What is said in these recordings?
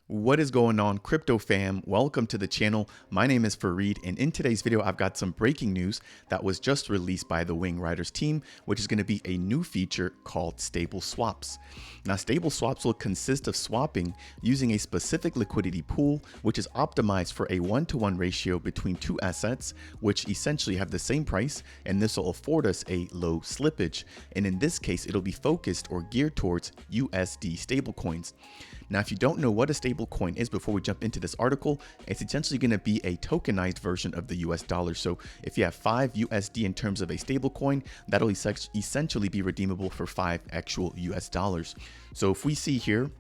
What is going on, crypto fam? Welcome to the channel. My name is Fareed, and in today's video I've got some breaking news that was just released by the WingRiders team, which is going to be a new feature called stable swaps. Now, stable swaps will consist of swapping using a specific liquidity pool, which is optimized for a 1-to-1 ratio between two assets, which essentially have the same price, and this will afford us a low slippage. And in this case, it'll be focused or geared towards USD stablecoins. Now, if you don't know what a stablecoin is before we jump into this article, it's essentially going to be a tokenized version of the US dollar. So if you have 5 USD in terms of a stablecoin, that'll essentially be redeemable for 5 actual US dollars. So if we see here,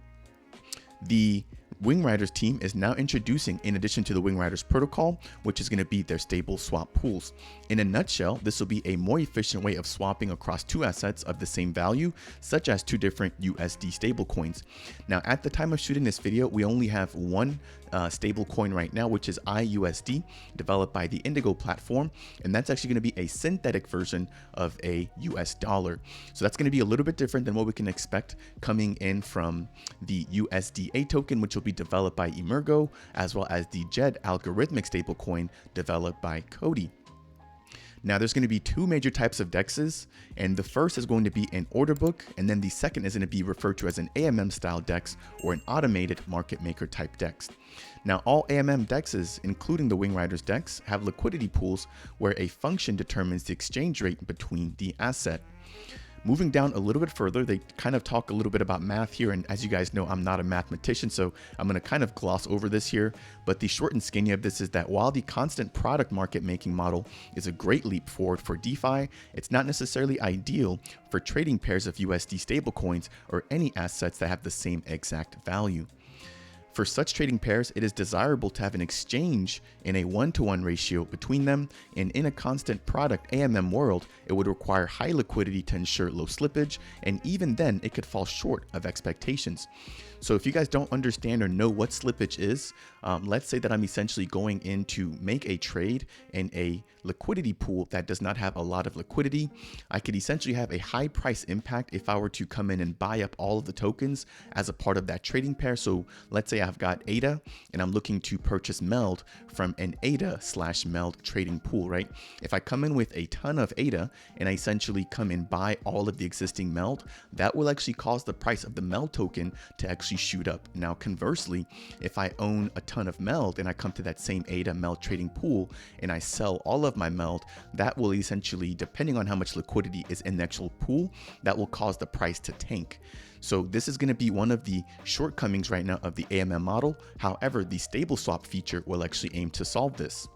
the WingRiders team is now introducing, in addition to the WingRiders protocol, which is going to be their stable swap pools. In a nutshell, this will be a more efficient way of swapping across two assets of the same value, such as two different USD stablecoins. Now, at the time of shooting this video, we only have one stablecoin right now, which is iUSD, developed by the Indigo platform, and that's actually going to be a synthetic version of a US dollar. So that's going to be a little bit different than what we can expect coming in from the USDA token, which will be developed by Emergo, as well as the DJED algorithmic stablecoin developed by Cody. Now, there's going to be two major types of DEXs, and the first is going to be an order book, and then the second is going to be referred to as an AMM style DEX or an automated market maker type DEX. Now, all AMM DEXs, including the WingRiders DEX, have liquidity pools where a function determines the exchange rate between the asset. Moving down a little bit further, they kind of talk a little bit about math here, and as you guys know, I'm not a mathematician, so I'm going to kind of gloss over this here, but the short and skinny of this is that while the constant product market making model is a great leap forward for DeFi, it's not necessarily ideal for trading pairs of USD stablecoins or any assets that have the same exact value. For such trading pairs, it is desirable to have an exchange in a 1-to-1 ratio between them, and in a constant product AMM world, it would require high liquidity to ensure low slippage, and even then it could fall short of expectations. So if you guys don't understand or know what slippage is, let's say that I'm essentially going in to make a trade in a liquidity pool that does not have a lot of liquidity. I could essentially have a high price impact if I were to come in and buy up all of the tokens as a part of that trading pair. So let's say I've got ADA and I'm looking to purchase MELD from an ADA/MELD trading pool, right? If I come in with a ton of ADA and I essentially come and buy all of the existing MELD, that will actually cause the price of the MELD token to actually shoot up. Now, conversely, if I own a ton of MELD and I come to that same ADA MELD trading pool and I sell all of my MELD, that will essentially, depending on how much liquidity is in the actual pool, that will cause the price to tank. So this is going to be one of the shortcomings right now of the AMM model. However, the stable swap feature will actually aim to solve this.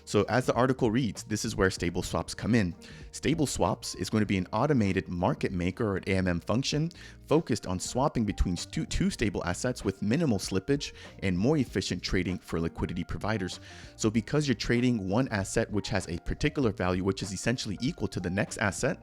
So as the article reads, this is where stable swaps come in. Stable swaps is going to be an automated market maker or an AMM function focused on swapping between two stable assets with minimal slippage and more efficient trading for liquidity providers. So because you're trading one asset which has a particular value which is essentially equal to the next asset,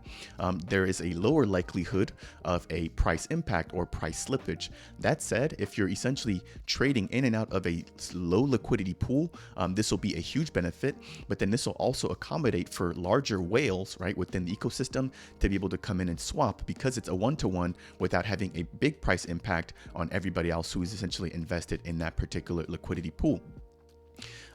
there is a lower likelihood of a price impact or price slippage. That said, if you're essentially trading in and out of a low liquidity pool, this will be a huge benefit, but then this will also accommodate for larger whales, right, within the ecosystem to be able to come in and swap because it's a 1-to-1 without having a big price impact on everybody else who is essentially invested in that particular liquidity pool.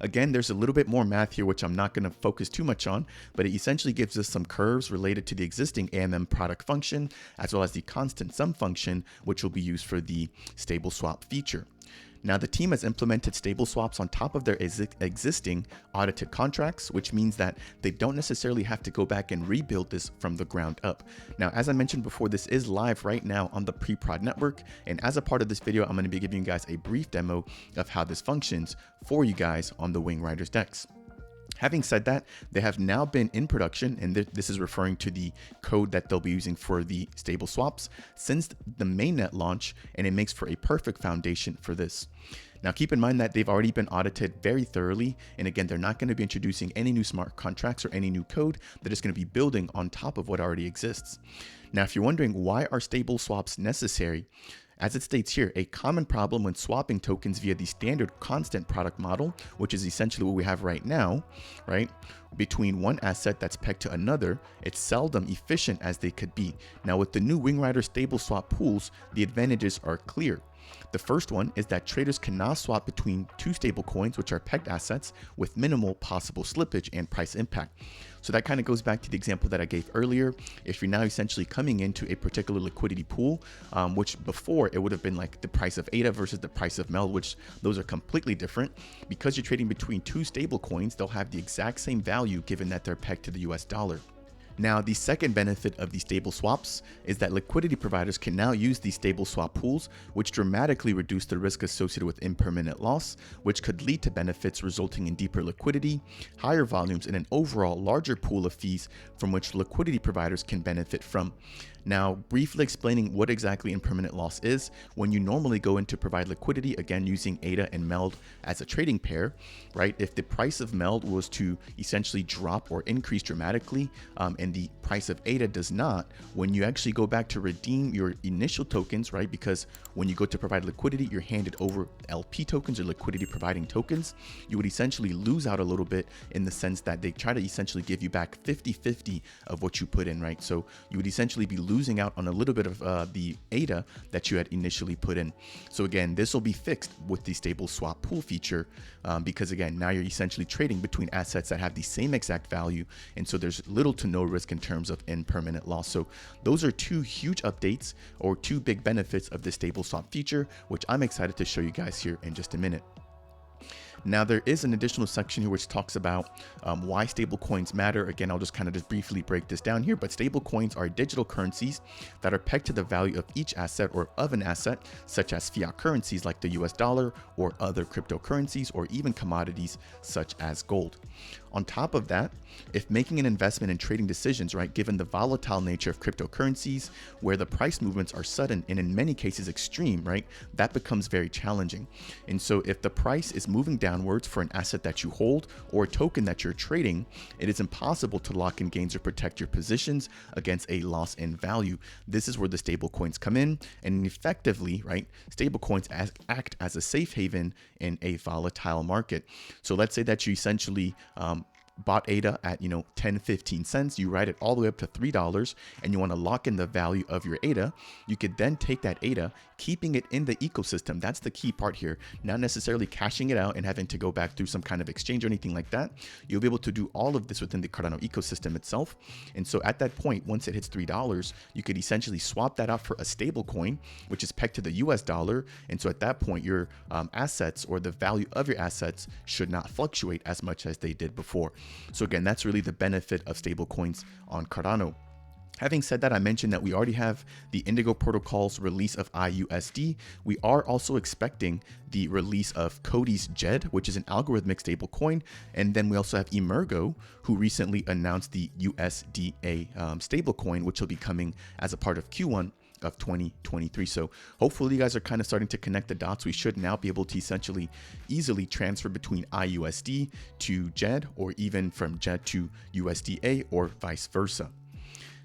Again, there's a little bit more math here, which I'm not going to focus too much on, but it essentially gives us some curves related to the existing AMM product function, as well as the constant sum function, which will be used for the stable swap feature. Now, the team has implemented stable swaps on top of their existing audited contracts, which means that they don't necessarily have to go back and rebuild this from the ground up. Now, as I mentioned before, this is live right now on the Pre-prod network. And as a part of this video, I'm going to be giving you guys a brief demo of how this functions for you guys on the WingRiders DEX. Having said that, they have now been in production, and this is referring to the code that they'll be using for the stable swaps since the mainnet launch, and it makes for a perfect foundation for this. Now, keep in mind that they've already been audited very thoroughly, and again, they're not going to be introducing any new smart contracts or any new code. They're just going to be building on top of what already exists. Now, if you're wondering why are stable swaps necessary, As it states here, a common problem when swapping tokens via the standard constant product model, which is essentially what we have right now, right? Between one asset that's pegged to another, it's seldom efficient as they could be. Now with the new WingRiders StableSwap pools, the advantages are clear. The first one is that traders can now swap between two stablecoins, which are pegged assets, with minimal possible slippage and price impact. So that kind of goes back to the example that I gave earlier. If you're now essentially coming into a particular liquidity pool, which before it would have been like the price of ADA versus the price of MELD, which those are completely different. Because you're trading between two stablecoins, they'll have the exact same value given that they're pegged to the US dollar. Now, the second benefit of these stable swaps is that liquidity providers can now use these stable swap pools, which dramatically reduce the risk associated with impermanent loss, which could lead to benefits resulting in deeper liquidity, higher volumes, and an overall larger pool of fees from which liquidity providers can benefit from. Now, briefly explaining what exactly impermanent loss is, when you normally go in to provide liquidity, again using ADA and MELD as a trading pair, right? If the price of MELD was to essentially drop or increase dramatically, and the price of ADA does not, when you actually go back to redeem your initial tokens, right? Because when you go to provide liquidity, you're handed over LP tokens or liquidity providing tokens. You would essentially lose out a little bit in the sense that they try to essentially give you back 50-50 of what you put in, right? So you would essentially be losing out on a little bit of the ADA that you had initially put in. So again, this will be fixed with the stable swap pool feature, because again, now you're essentially trading between assets that have the same exact value. And so there's little to no risk in terms of impermanent loss. So those are two huge updates or two big benefits of the stable swap feature, which I'm excited to show you guys here in just a minute. Now there is an additional section here which talks about why stablecoins matter. Again, I'll just kind of just briefly break this down here, but stablecoins are digital currencies that are pegged to the value of each asset or of an asset, such as fiat currencies like the US dollar or other cryptocurrencies or even commodities such as gold. On top of that, if making an investment in trading decisions, right, given the volatile nature of cryptocurrencies where the price movements are sudden and in many cases extreme, right, that becomes very challenging. And so if the price is moving downwards for an asset that you hold or a token that you're trading, it is impossible to lock in gains or protect your positions against a loss in value. This is where the stablecoins come in, and effectively, right, stablecoins act as a safe haven in a volatile market. So let's say that you essentially bought ADA at 10-15 cents, you ride it all the way up to $3 and you want to lock in the value of your ADA. You could then take that ADA, keeping it in the ecosystem. That's the key part here, not necessarily cashing it out and having to go back through some kind of exchange or anything like that. You'll be able to do all of this within the Cardano ecosystem itself. And so at that point, once it hits $3, you could essentially swap that out for a stable coin, which is pegged to the US dollar. And so at that point, your assets or the value of your assets should not fluctuate as much as they did before. So again, that's really the benefit of stablecoins on Cardano. Having said that, I mentioned that we already have the Indigo protocol's release of iUSD. We are also expecting the release of Cody's DJED, which is an algorithmic stablecoin. And then we also have Emergo, who recently announced the USDA stablecoin, which will be coming as a part of Q1 of 2023. So hopefully you guys are kind of starting to connect the dots. We should now be able to essentially easily transfer between iUSD to DJED, or even from DJED to USDA, or vice versa.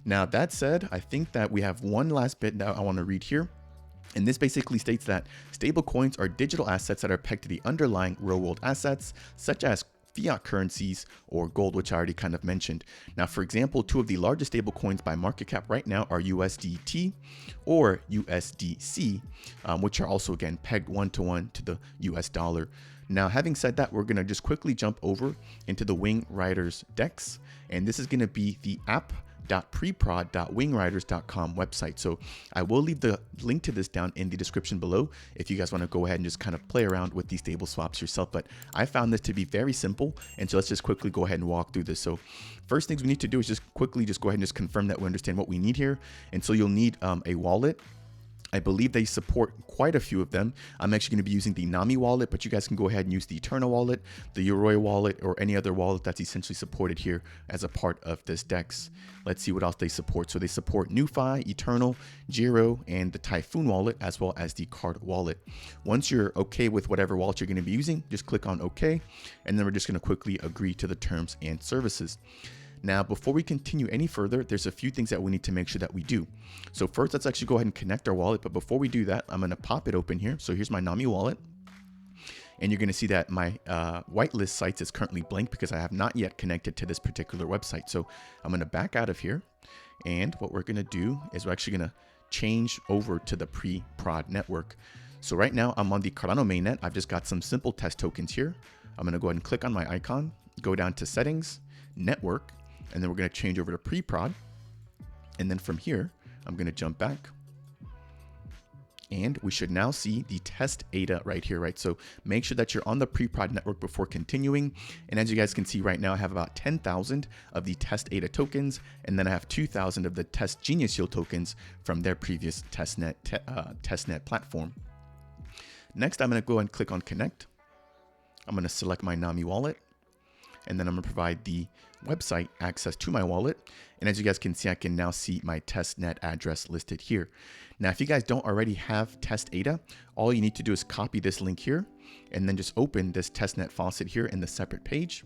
Now that said, I think that we have one last bit that I want to read here. And this basically states that stablecoins are digital assets that are pegged to the underlying real world assets, such as fiat currencies or gold, which I already kind of mentioned. Now, for example, two of the largest stablecoins by market cap right now are USDT or USDC, which are also again pegged 1-to-1 to the US dollar. Now, having said that, we're going to just quickly jump over into the WingRiders DEX, and this is going to be the app.preprod.wingriders.com website. So I will leave the link to this down in the description below if you guys want to go ahead and just kind of play around with these stable swaps yourself. But I found this to be very simple, and so let's just quickly go ahead and walk through this. So first things we need to do is just quickly just go ahead and just confirm that we understand what we need here. And so you'll need a wallet. I believe they support quite a few of them. I'm actually going to be using the Nami wallet, but you guys can go ahead and use the Eternal wallet, the Yoroi wallet, or any other wallet that's essentially supported here as a part of this DEX. Let's see what else they support. So they support NuFi, Eternal, Giro, and the Typhoon wallet, as well as the Card wallet. Once you're okay with whatever wallet you're going to be using, just click on OK, and then we're just going to quickly agree to the terms and services. Now, before we continue any further, there's a few things that we need to make sure that we do. So first, let's actually go ahead and connect our wallet. But before we do that, I'm going to pop it open here. So here's my Nami wallet. And you're going to see that my whitelist sites is currently blank because I have not yet connected to this particular website. So I'm going to back out of here. And what we're going to do is we're actually going to change over to the pre-prod network. So right now I'm on the Cardano mainnet. I've just got some simple test tokens here. I'm going to go ahead and click on my icon, go down to settings, network, and then we're going to change over to pre-prod. And then from here, I'm going to jump back. And we should now see the test ADA right here, right? So make sure that you're on the pre-prod network before continuing. And as you guys can see right now, I have about 10,000 of the test ADA tokens. And then I have 2,000 of the test Genius Yield tokens from their previous testnet platform. Next, I'm going to go and click on connect. I'm going to select my Nami wallet. And then I'm going to provide the website access to my wallet. And as you guys can see, I can now see my testnet address listed here. Now, if you guys don't already have test ADA, all you need to do is copy this link here and then just open this testnet faucet here in the separate page.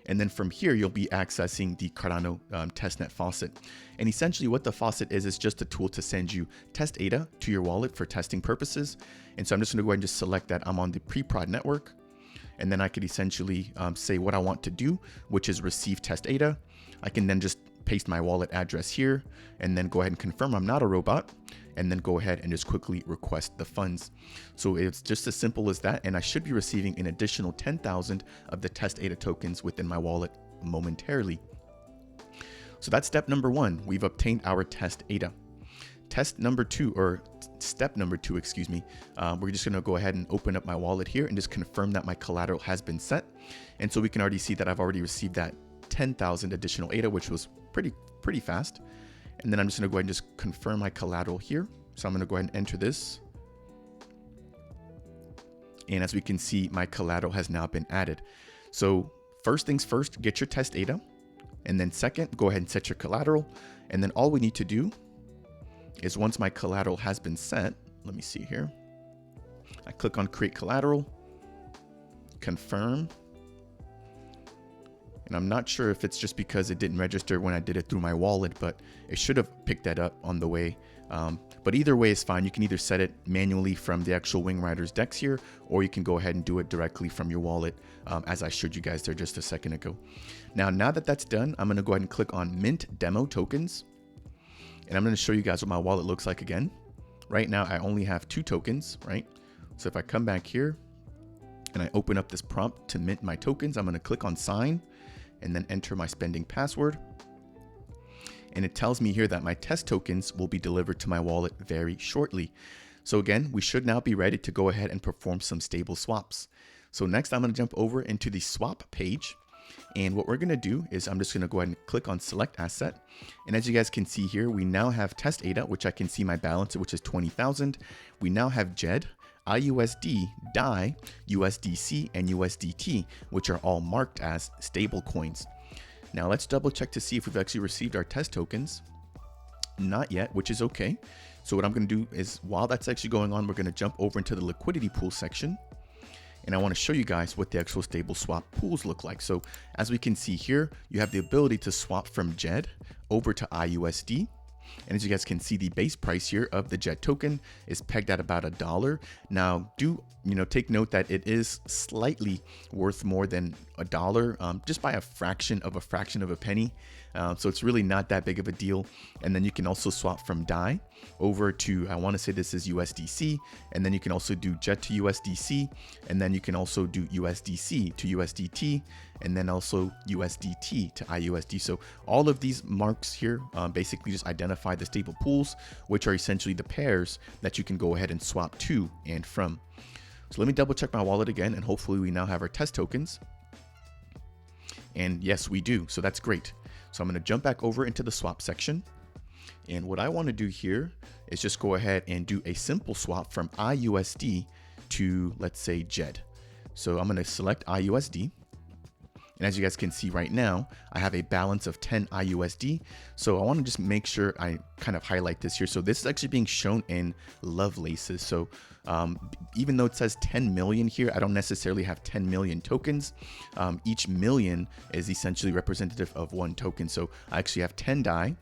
And then from here, you'll be accessing the Cardano testnet faucet. And essentially what the faucet is just a tool to send you test ADA to your wallet for testing purposes. And so I'm just going to go ahead and just select that I'm on the pre-prod network. And then I could essentially say what I want to do, which is receive test ADA. I can then just paste my wallet address here and then go ahead and confirm I'm not a robot, and then go ahead and just quickly request the funds. So it's just as simple as that. And I should be receiving an additional 10,000 of the test ADA tokens within my wallet momentarily. So that's step number one. We've obtained our test ADA. Step number two, excuse me, we're just going to go ahead and open up my wallet here and just confirm that my collateral has been set. And so we can already see that I've already received that 10,000 additional ADA, which was pretty fast. And then I'm just going to go ahead and just confirm my collateral here. So I'm going to go ahead and enter this. And as we can see, my collateral has now been added. So first things first, get your test ADA. And then second, go ahead and set your collateral. And then all we need to do is once my collateral has been set, let me see here. I click on create collateral, confirm. And I'm not sure if it's just because it didn't register when I did it through my wallet, but it should have picked that up on the way. But either way is fine. You can either set it manually from the actual WingRiders decks here, or you can go ahead and do it directly from your wallet, as I showed you guys there just a second ago. Now that that's done, I'm going to go ahead and click on Mint Demo Tokens. And I'm going to show you guys what my wallet looks like again. Right now, I only have 2 tokens, right? So if I come back here and I open up this prompt to mint my tokens, I'm going to click on sign and then enter my spending password. And it tells me here that my test tokens will be delivered to my wallet very shortly. So again, we should now be ready to go ahead and perform some stable swaps. So next I'm going to jump over into the swap page. And what we're going to do is I'm just going to go ahead and click on select asset. And as you guys can see here, we now have test ADA, which I can see my balance, which is 20,000. We now have JED, iUSD, DAI, USDC, and USDT, which are all marked as stable coins. Now let's double check to see if we've actually received our test tokens. Not yet, which is okay. So what I'm going to do is while that's actually going on, we're going to jump over into the liquidity pool section. And I want to show you guys what the actual stable swap pools look like. So as we can see here, you have the ability to swap from JED over to iUSD. And as you guys can see, the base price here of the JED token is pegged at about $1. Now, take note that it is slightly worth more than $1, just by a fraction of a penny. So it's really not that big of a deal. And then you can also swap from DAI over to, I want to say this is USDC. And then you can also do JED to USDC. And then you can also do USDC to USDT. And then also USDT to iUSD. So all of these marks here basically just identify the stable pools, which are essentially the pairs that you can go ahead and swap to and from. So let me double check my wallet again, and hopefully we now have our test tokens. And yes, we do. So that's great. So I'm going to jump back over into the swap section. And what I want to do here is just go ahead and do a simple swap from iUSD to, let's say, JED. So I'm going to select iUSD. And as you guys can see right now, I have a balance of 10 iUSD. So I want to just make sure I kind of highlight this here. So this is actually being shown in Lovelaces. So even though it says 10 million here, I don't necessarily have 10 million tokens. Each million is essentially representative of one token. So I actually have 10 DAI,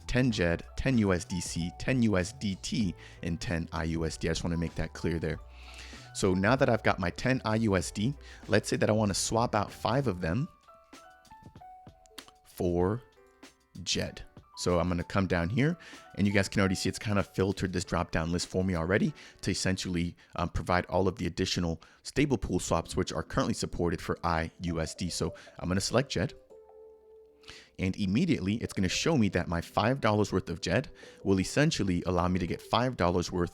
10 JED, 10 USDC, 10 USDT, and 10 iUSD. I just want to make that clear there. So now that I've got my 10 iUSD, let's say that I want to swap out 5 of them for JED. So I'm going to come down here, and you guys can already see it's kind of filtered this drop down list for me already to essentially provide all of the additional stable pool swaps which are currently supported for iUSD. So I'm going to select JED. And immediately it's going to show me that my $5 worth of JED will essentially allow me to get $5 worth,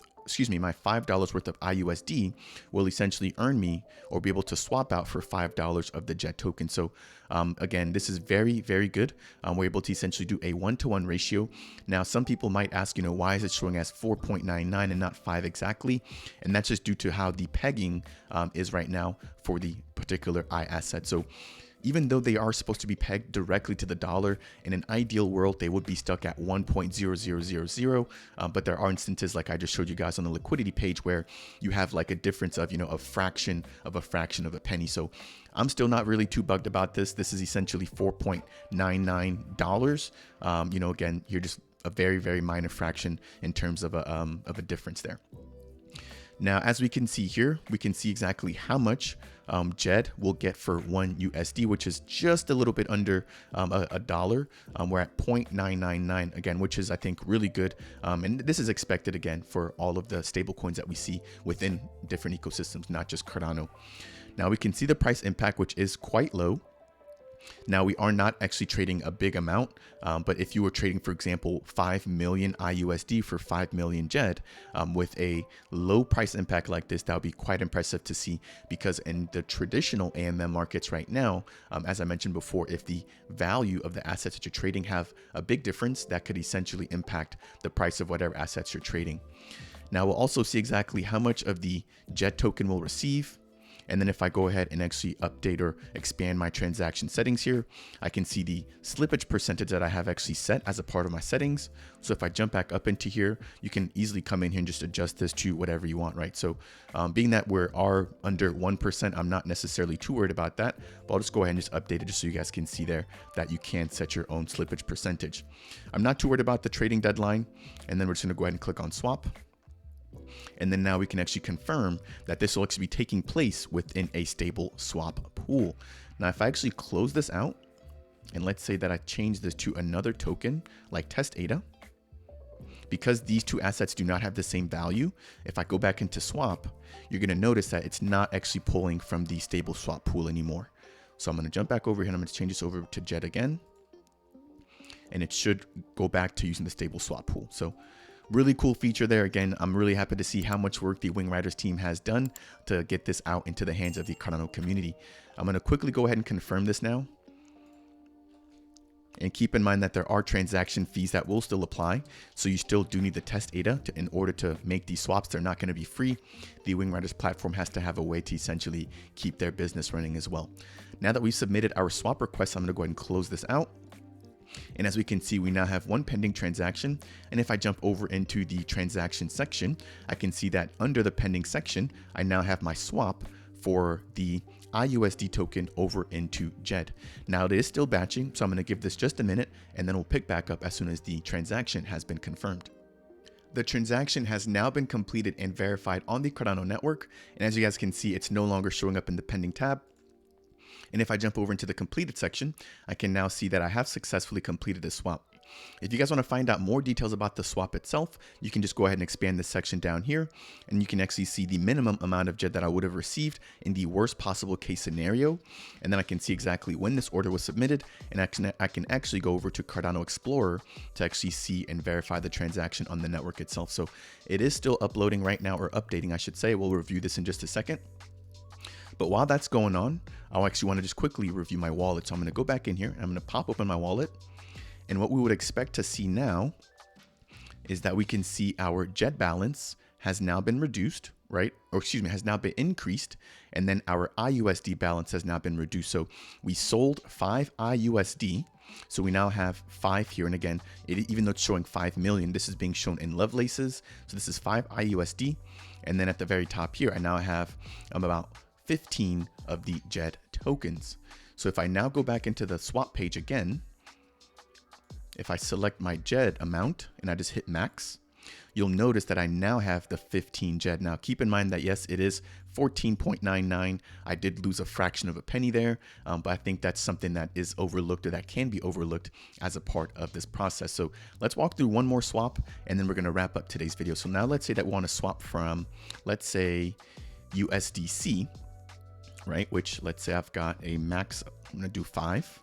my $5 worth of iUSD will essentially earn me or be able to swap out for $5 of the JED token. So again, this is very, very good. We're able to essentially do a 1-to-1 ratio. Now, some people might ask, why is it showing as 4.99 and not 5 exactly? And that's just due to how the pegging is right now for the particular I asset. So even though they are supposed to be pegged directly to the dollar, in an ideal world, they would be stuck at 1.0000. But there are instances like I just showed you guys on the liquidity page where you have like a difference of, a fraction of a penny. So I'm still not really too bugged about this. This is essentially $4.99. Again, you're just a very, very minor fraction in terms of a difference there. Now, as we can see here, we can see exactly how much JED will get for 1 USD, which is just a little bit under a dollar. We're at 0.999 again, which is, I think, really good. And this is expected again for all of the stable coins that we see within different ecosystems, not just Cardano. Now we can see the price impact, which is quite low. Now, we are not actually trading a big amount, but if you were trading, for example, 5 million iUSD for 5 million JED with a low price impact like this, that would be quite impressive to see, because in the traditional AMM markets right now, as I mentioned before, if the value of the assets that you're trading have a big difference, that could essentially impact the price of whatever assets you're trading. Now, we'll also see exactly how much of the JED token we'll receive. And then if I go ahead and actually update or expand my transaction settings here, I can see the slippage percentage that I have actually set as a part of my settings. So if I jump back up into here, you can easily come in here and just adjust this to whatever you want, right? So being that we are under 1%, I'm not necessarily too worried about that, but I'll just go ahead and just update it just so you guys can see there that you can set your own slippage percentage. I'm not too worried about the trading deadline. And then we're just gonna go ahead and click on swap. And then now we can actually confirm that this will actually be taking place within a stable swap pool. Now, if I actually close this out, and let's say that I change this to another token like TestAda, because these two assets do not have the same value, if I go back into swap, you're going to notice that it's not actually pulling from the stable swap pool anymore. So I'm going to jump back over here and I'm going to change this over to JED again. And it should go back to using the stable swap pool. So really cool feature there. Again, I'm really happy to see how much work the WingRiders team has done to get this out into the hands of the Cardano community. I'm going to quickly go ahead and confirm this now. And keep in mind that there are transaction fees that will still apply. So you still do need the TestAda in order to make these swaps. They're not going to be free. The WingRiders platform has to have a way to essentially keep their business running as well. Now that we've submitted our swap request, I'm going to go ahead and close this out. And as we can see, we now have one pending transaction. And if I jump over into the transaction section, I can see that under the pending section, I now have my swap for the iUSD token over into JED. Now it is still batching, so I'm going to give this just a minute and then we'll pick back up as soon as the transaction has been confirmed. The transaction has now been completed and verified on the Cardano network. And as you guys can see, it's no longer showing up in the pending tab. And if I jump over into the completed section, I can now see that I have successfully completed this swap. If you guys want to find out more details about the swap itself, you can just go ahead and expand this section down here, and you can actually see the minimum amount of JED that I would have received in the worst possible case scenario. And then I can see exactly when this order was submitted, and I can actually go over to Cardano Explorer to actually see and verify the transaction on the network itself. So it is still uploading right now, or updating, I should say. We'll review this in just a second. But while that's going on, I actually want to just quickly review my wallet. So I'm going to go back in here and I'm going to pop open my wallet. And what we would expect to see now is that we can see our JED balance has now been reduced, right? or excuse me, has now been increased, and then our iUSD balance has now been reduced. So we sold 5 iUSD. So we now have 5 here. And again, even though it's showing 5 million, this is being shown in Lovelaces. So this is 5 iUSD. And then at the very top here, I now have about 15 of the DJED tokens. So if I now go back into the swap page again, if I select my DJED amount and I just hit max, you'll notice that I now have the 15 DJED. Now keep in mind that yes, it is 14.99. I did lose a fraction of a penny there, but I think that's something that is overlooked, or that can be overlooked as a part of this process. So let's walk through one more swap and then we're gonna wrap up today's video. So now let's say that we wanna swap from, let's say USDC, right? Which let's say I've got a max, I'm gonna do 5.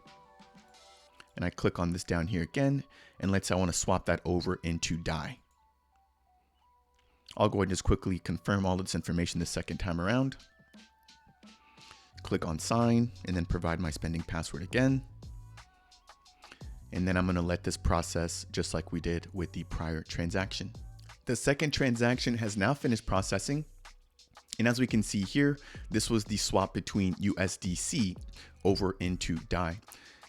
And I click on this down here again, and let's say I want to swap that over into DAI. I'll go ahead and just quickly confirm all of this information the second time around. Click on sign and then provide my spending password again. And then I'm going to let this process just like we did with the prior transaction. The second transaction has now finished processing. And as we can see here, this was the swap between USDC over into DAI.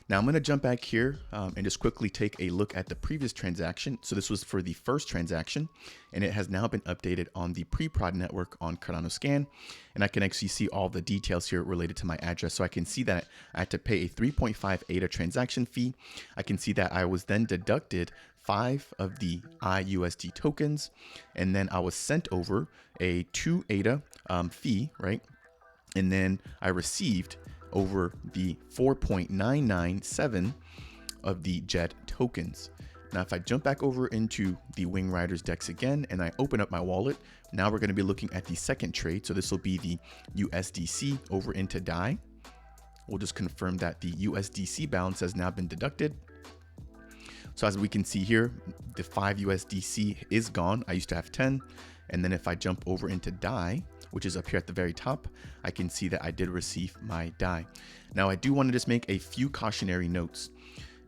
Now I'm going to jump back here and just quickly take a look at the previous transaction. So this was for the first transaction, and it has now been updated on the pre-prod network on Cardano Scan. And I can actually see all the details here related to my address. So I can see that I had to pay a 3.5 ADA transaction fee. I can see that I was then deducted 5 of the iUSD tokens, and then I was sent over a 2 ADA fee, right? And then I received over the 4.997 of the DJED tokens. Now, if I jump back over into the WingRiders Dex again, and I open up my wallet, now we're going to be looking at the second trade. So this will be the USDC over into DAI. We'll just confirm that the USDC balance has now been deducted. So as we can see here, the 5 USDC is gone. I used to have 10. And then if I jump over into DAI, which is up here at the very top, I can see that I did receive my DAI. Now I do want to just make a few cautionary notes.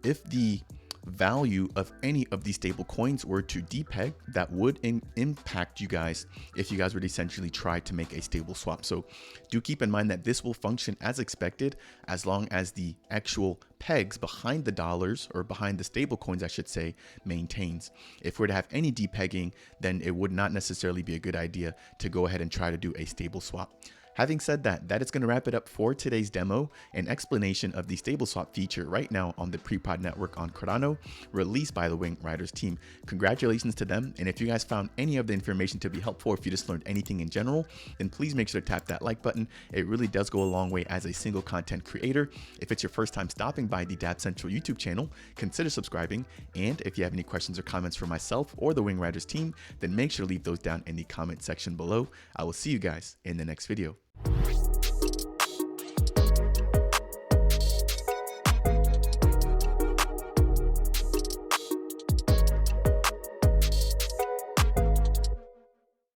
If the value of any of these stable coins were to depeg, that would impact you guys if you guys would essentially try to make a stable swap. So do keep in mind that this will function as expected as long as the actual pegs behind the dollars, or behind the stable coins I should say, maintains. If we're to have any depegging, then it would not necessarily be a good idea to go ahead and try to do a stable swap. Having said that, that is going to wrap it up for today's demo and explanation of the StableSwap feature right now on the pre-prod network on Cardano, released by the WingRiders team. Congratulations to them. And if you guys found any of the information to be helpful, or if you just learned anything in general, then please make sure to tap that like button. It really does go a long way as a single content creator. If it's your first time stopping by the Dab Central YouTube channel, consider subscribing. And if you have any questions or comments for myself or the WingRiders team, then make sure to leave those down in the comment section below. I will see you guys in the next video.